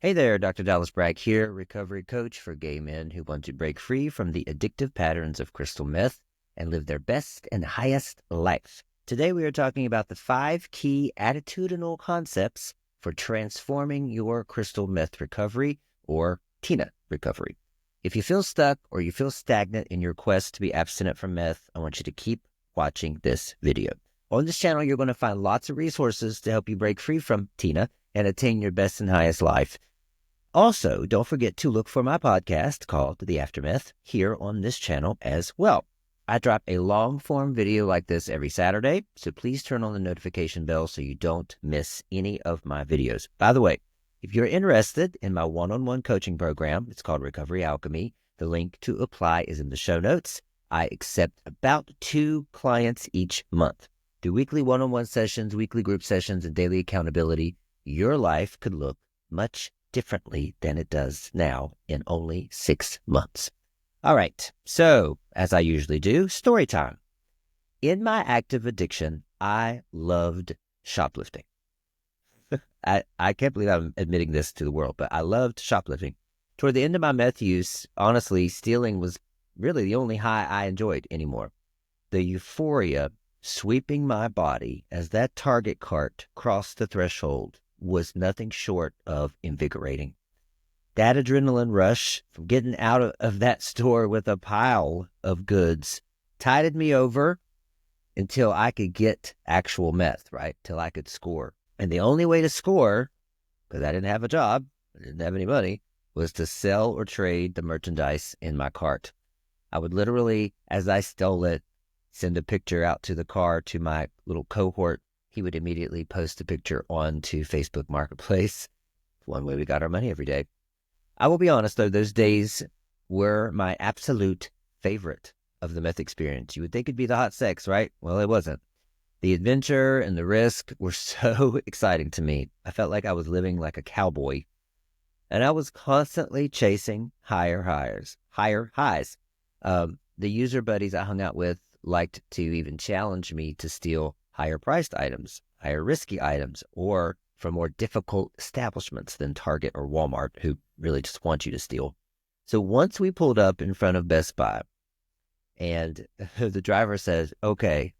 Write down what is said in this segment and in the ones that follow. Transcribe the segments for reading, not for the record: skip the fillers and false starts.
Hey there, Dr. Dallas Bragg here, recovery coach for gay men who want to break free from the addictive patterns of crystal meth and live their best and highest life. Today we are talking about the 5 key attitudinal concepts for transforming your crystal meth recovery or TINA recovery. If you feel stuck or you feel stagnant in your quest to be abstinent from meth, I want you to keep watching this video. On this channel, you're going to find lots of resources to help you break free from TINA and attain your best and highest life. Also, don't forget to look for my podcast called The Aftermath here on this channel as well. I drop a long-form video like this every Saturday, so please turn on the notification bell so you don't miss any of my videos. By the way, if you're interested in my one-on-one coaching program, it's called Recovery Alchemy. The link to apply is in the show notes. I accept about 2 clients each month. Through weekly one-on-one sessions, weekly group sessions, and daily accountability, your life could look much differently than it does now in only 6 months. All right, so as I usually do, story time. In my active addiction, I loved shoplifting. I can't believe I'm admitting this to the world, but I loved shoplifting. Toward the end of my meth use, honestly, stealing was really the only high I enjoyed anymore. The euphoria sweeping my body as that Target cart crossed the threshold was nothing short of invigorating. That adrenaline rush from getting out of that store with a pile of goods tided me over until I could get actual meth, right? Till I could score. And the only way to score, because I didn't have a job, I didn't have any money, was to sell or trade the merchandise in my cart. I would literally, as I stole it, send a picture out to the car to my little cohort. He would immediately post a picture onto Facebook Marketplace. One way we got our money every day. I will be honest, though, those days were my absolute favorite of the meth experience. You would think it'd be the hot sex, right? Well, it wasn't. The adventure and the risk were so exciting to me. I felt like I was living like a cowboy. And I was constantly chasing higher highs. The user buddies I hung out with liked to even challenge me to steal higher priced items, higher risky items, or from more difficult establishments than Target or Walmart, who really just want you to steal. So once we pulled up in front of Best Buy and the driver says, okay,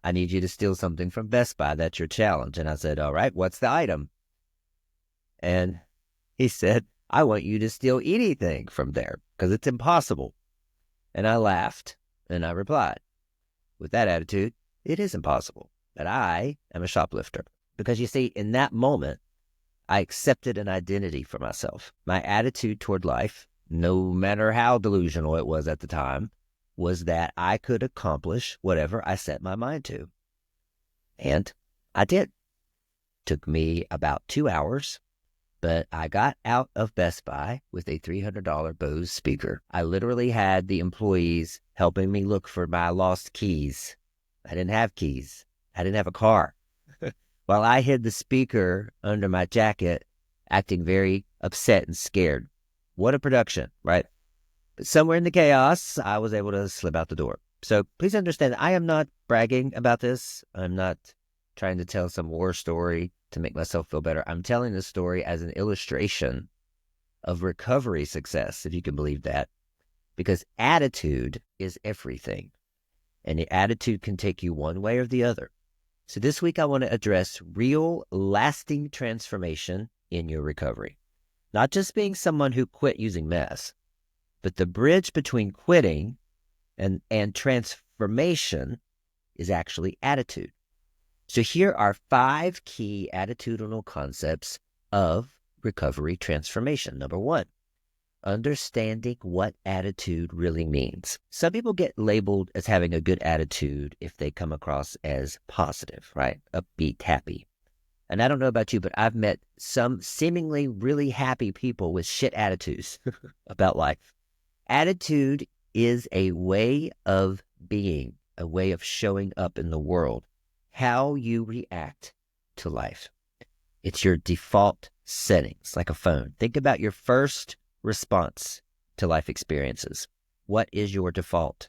I need you to steal something from Best Buy. That's your challenge. And I said, all right, what's the item? And he said, I want you to steal anything from there because it's impossible. And I laughed and I replied, with that attitude, it is impossible, but I am a shoplifter. Because you see, in that moment, I accepted an identity for myself. My attitude toward life, no matter how delusional it was at the time, was that I could accomplish whatever I set my mind to. And I did. Took me about 2 hours, but I got out of Best Buy with a $300 Bose speaker. I literally had the employees helping me look for my lost keys. I didn't have keys. I didn't have a car. While I hid the speaker under my jacket, acting very upset and scared. What a production, right? But somewhere in the chaos, I was able to slip out the door. So please understand, I am not bragging about this. I'm not trying to tell some war story to make myself feel better. I'm telling this story as an illustration of recovery success, if you can believe that, because attitude is everything. And the attitude can take you one way or the other. So this week, I want to address real, lasting transformation in your recovery. Not just being someone who quit using meth, but the bridge between quitting and transformation is actually attitude. So here are 5 key attitudinal concepts of recovery transformation. Number 1, understanding what attitude really means. Some people get labeled as having a good attitude if they come across as positive, right? Upbeat, happy. And I don't know about you, but I've met some seemingly really happy people with shit attitudes about life. Attitude is a way of being, a way of showing up in the world, how you react to life. It's your default settings, like a phone. Think about your first response to life experiences. What is your default?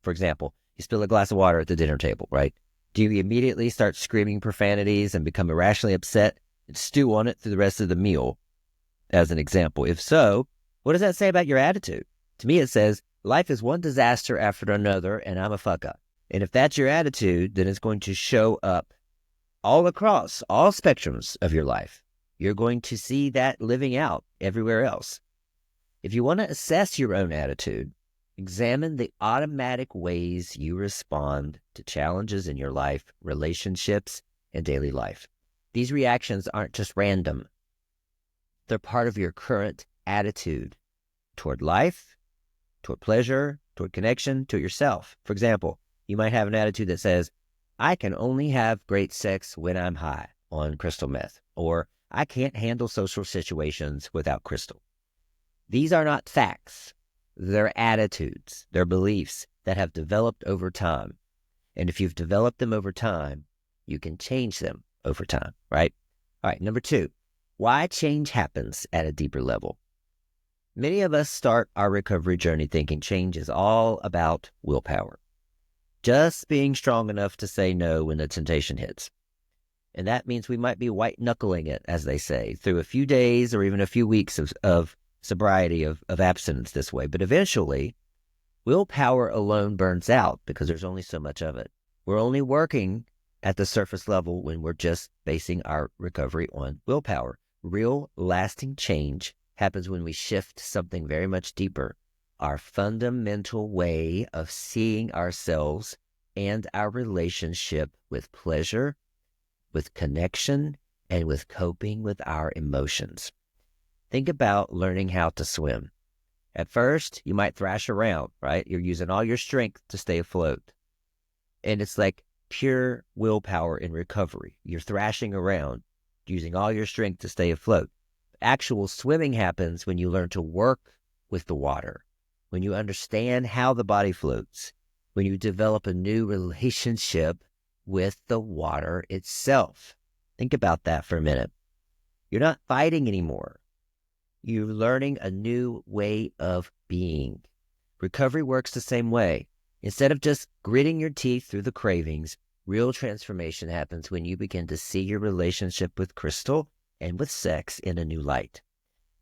For example, you spill a glass of water at the dinner table, right? Do you immediately start screaming profanities and become irrationally upset and stew on it through the rest of the meal? as an example? If so, what does that say about your attitude? To me, it says life is one disaster after another, and I'm a fuck up. And if that's your attitude, then it's going to show up all across all spectrums of your life. You're going to see that living out everywhere else. If you want to assess your own attitude, examine the automatic ways you respond to challenges in your life, relationships, and daily life. These reactions aren't just random. They're part of your current attitude toward life, toward pleasure, toward connection, to yourself. For example, you might have an attitude that says, I can only have great sex when I'm high on crystal meth, or I can't handle social situations without crystal. These are not facts. They're attitudes. They're beliefs that have developed over time. And if you've developed them over time, you can change them over time, right? All right, number 2, why change happens at a deeper level. Many of us start our recovery journey thinking change is all about willpower. Just being strong enough to say no when the temptation hits. And that means we might be white-knuckling it, as they say, through a few days or even a few weeks of sobriety, of abstinence this way. But eventually, willpower alone burns out because there's only so much of it. We're only working at the surface level when we're just basing our recovery on willpower. Real lasting change happens when we shift something very much deeper. Our fundamental way of seeing ourselves and our relationship with pleasure, with connection, and with coping with our emotions. Think about learning how to swim. At first, you might thrash around, right? You're using all your strength to stay afloat. And it's like pure willpower in recovery. You're thrashing around, using all your strength to stay afloat. Actual swimming happens when you learn to work with the water, when you understand how the body floats, when you develop a new relationship with the water itself. Think about that for a minute. You're not fighting anymore. You're learning a new way of being. Recovery works the same way. Instead of just gritting your teeth through the cravings, real transformation happens when you begin to see your relationship with crystal and with sex in a new light.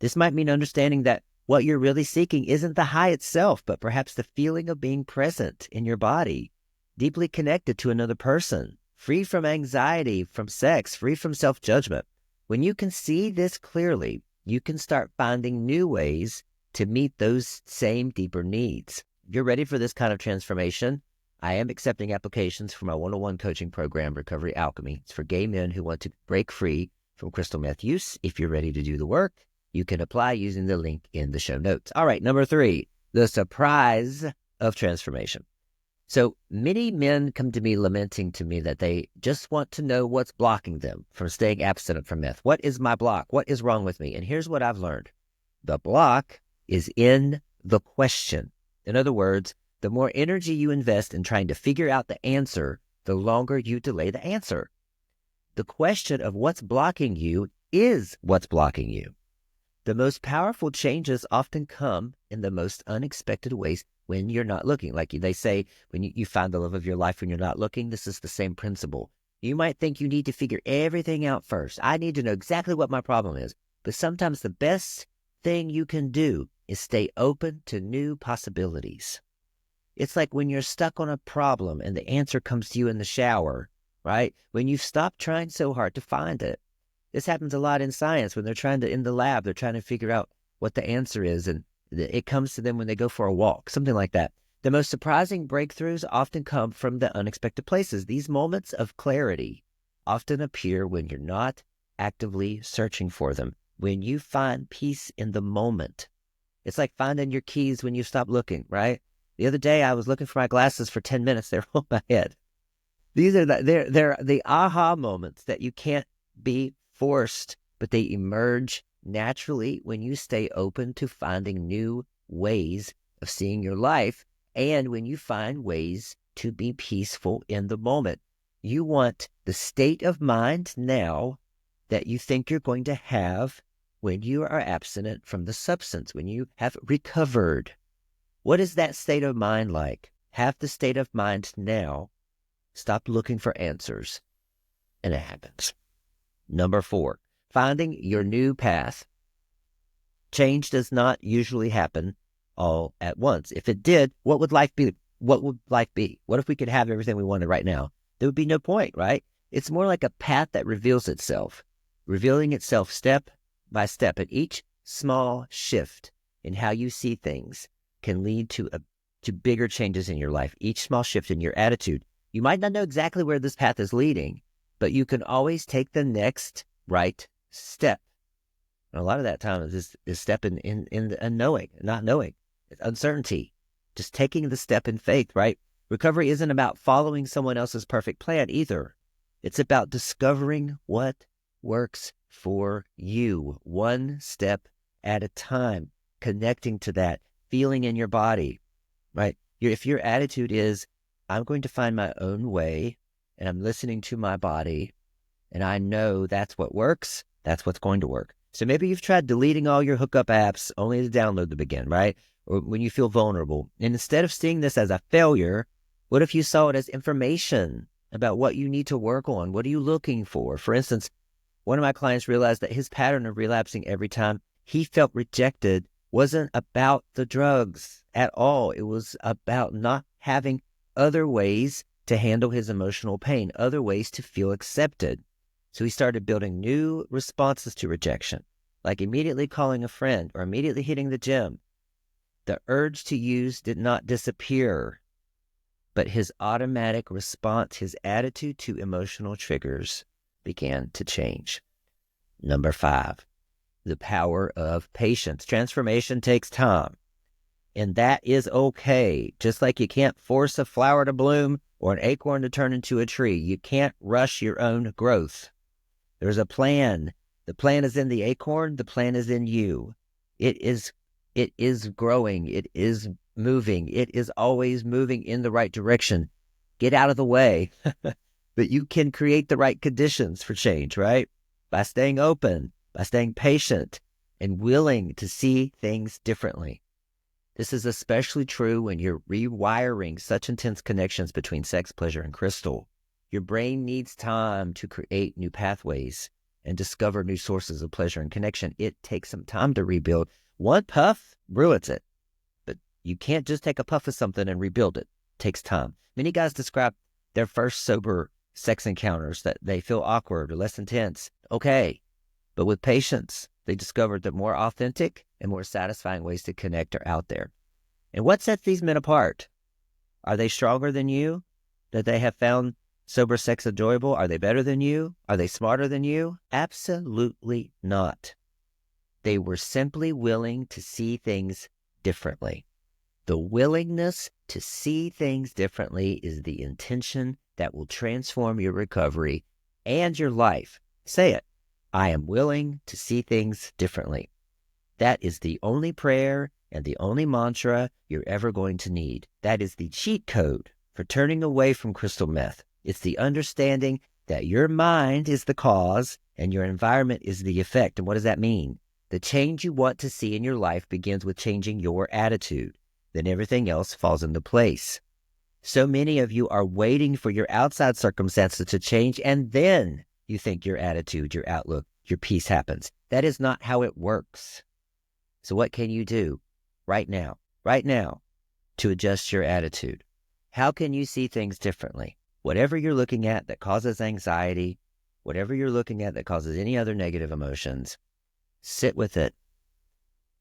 This might mean understanding that what you're really seeking isn't the high itself, but perhaps the feeling of being present in your body, deeply connected to another person, free from anxiety, from sex, free from self-judgment. When you can see this clearly, you can start finding new ways to meet those same deeper needs. If you're ready for this kind of transformation, I am accepting applications for my one-on-one coaching program, Recovery Alchemy. It's for gay men who want to break free from crystal meth use. If you're ready to do the work, you can apply using the link in the show notes. All right, number 3, the surprise of transformation. So many men come to me lamenting to me that they just want to know what's blocking them from staying abstinent from meth. What is my block? What is wrong with me? And here's what I've learned. The block is in the question. In other words, the more energy you invest in trying to figure out the answer, the longer you delay the answer. The question of what's blocking you is what's blocking you. The most powerful changes often come in the most unexpected ways when you're not looking. Like they say, when you find the love of your life when you're not looking, this is the same principle. You might think you need to figure everything out first. I need to know exactly what my problem is. But sometimes the best thing you can do is stay open to new possibilities. It's like when you're stuck on a problem and the answer comes to you in the shower, right? When you've stopped trying so hard to find it. This happens a lot in science when they're trying to, in the lab, they're trying to figure out what the answer is, and it comes to them when they go for a walk, something like that. The most surprising breakthroughs often come from the unexpected places. These moments of clarity often appear when you're not actively searching for them, when you find peace in the moment. It's like finding your keys when you stop looking, right? The other day, I was looking for my glasses for 10 minutes. They were on my head. These are they're the aha moments that you can't be forced, but they emerge naturally when you stay open to finding new ways of seeing your life and when you find ways to be peaceful in the moment. You want the state of mind now that you think you're going to have when you are abstinent from the substance, when you have recovered. What is that state of mind like? Have the state of mind now. Stop looking for answers, and it happens. Number 4, finding your new path. Change does not usually happen all at once. If it did, what would life be? What would life be? What if we could have everything we wanted right now? There would be no point, right? It's more like a path that reveals itself, revealing itself step by step. And each small shift in how you see things can lead to bigger changes in your life. Each small shift in your attitude. You might not know exactly where this path is leading, but you can always take the next right step. And a lot of that time is step in the unknowing, not knowing. It's uncertainty. Just taking the step in faith, right? Recovery isn't about following someone else's perfect plan either. It's about discovering what works for you, one step at a time, connecting to that, feeling in your body, right? If your attitude is, I'm going to find my own way, and I'm listening to my body, and I know that's what works, that's what's going to work. So maybe you've tried deleting all your hookup apps only to download them again, right? Or when you feel vulnerable. And instead of seeing this as a failure, what if you saw it as information about what you need to work on? What are you looking for? For instance, one of my clients realized that his pattern of relapsing every time he felt rejected wasn't about the drugs at all. It was about not having other ways to handle his emotional pain, other ways to feel accepted. So he started building new responses to rejection, like immediately calling a friend or immediately hitting the gym. The urge to use did not disappear, but his automatic response, his attitude to emotional triggers began to change. Number 5, the power of patience. Transformation takes time, and that is okay. Just like you can't force a flower to bloom or an acorn to turn into a tree, you can't rush your own growth. There's a plan. The plan is in the acorn. The plan is in you. It is growing. It is moving. It is always moving in the right direction. Get out of the way. But you can create the right conditions for change, right? By staying open, by staying patient, and willing to see things differently. This is especially true when you're rewiring such intense connections between sex, pleasure, and crystal. Your brain needs time to create new pathways and discover new sources of pleasure and connection. It takes some time to rebuild. One puff ruins it, but you can't just take a puff of something and rebuild it. It takes time. Many guys describe their first sober sex encounters that they feel awkward or less intense. Okay, but with patience, they discovered that more authentic and more satisfying ways to connect are out there. And what sets these men apart? Are they stronger than you? That they have found sober sex enjoyable? Are they better than you? Are they smarter than you? Absolutely not. They were simply willing to see things differently. The willingness to see things differently is the intention that will transform your recovery and your life. Say it. I am willing to see things differently. That is the only prayer and the only mantra you're ever going to need. That is the cheat code for turning away from crystal meth. It's the understanding that your mind is the cause and your environment is the effect. And what does that mean? The change you want to see in your life begins with changing your attitude. Then everything else falls into place. So many of you are waiting for your outside circumstances to change, and then you think your attitude, your outlook, your peace happens. That is not how it works. So what can you do right now, to adjust your attitude? How can you see things differently? Whatever you're looking at that causes anxiety, whatever you're looking at that causes any other negative emotions, sit with it.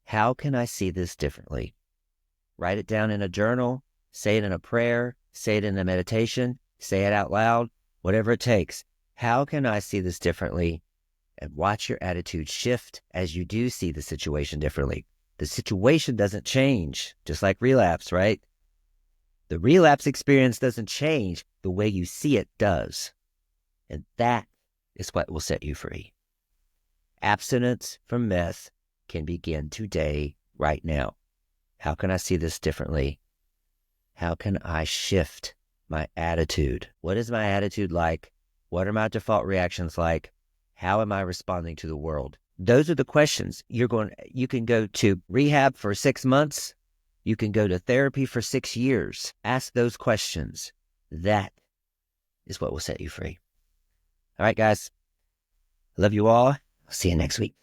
How can I see this differently? Write it down in a journal, say it in a prayer, say it in a meditation, say it out loud, whatever it takes. How can I see this differently? And watch your attitude shift as you do see the situation differently. The situation doesn't change, just like relapse, right? The relapse experience doesn't change. The way you see it does. And that is what will set you free. Abstinence from meth can begin today, right now. How can I see this differently? How can I shift my attitude? What is my attitude like? What are my default reactions like? How am I responding to the world? Those are the questions. You can go to rehab for 6 months. You can go to therapy for 6 years. Ask those questions. That is what will set you free. All right, guys. I love you all. I'll see you next week.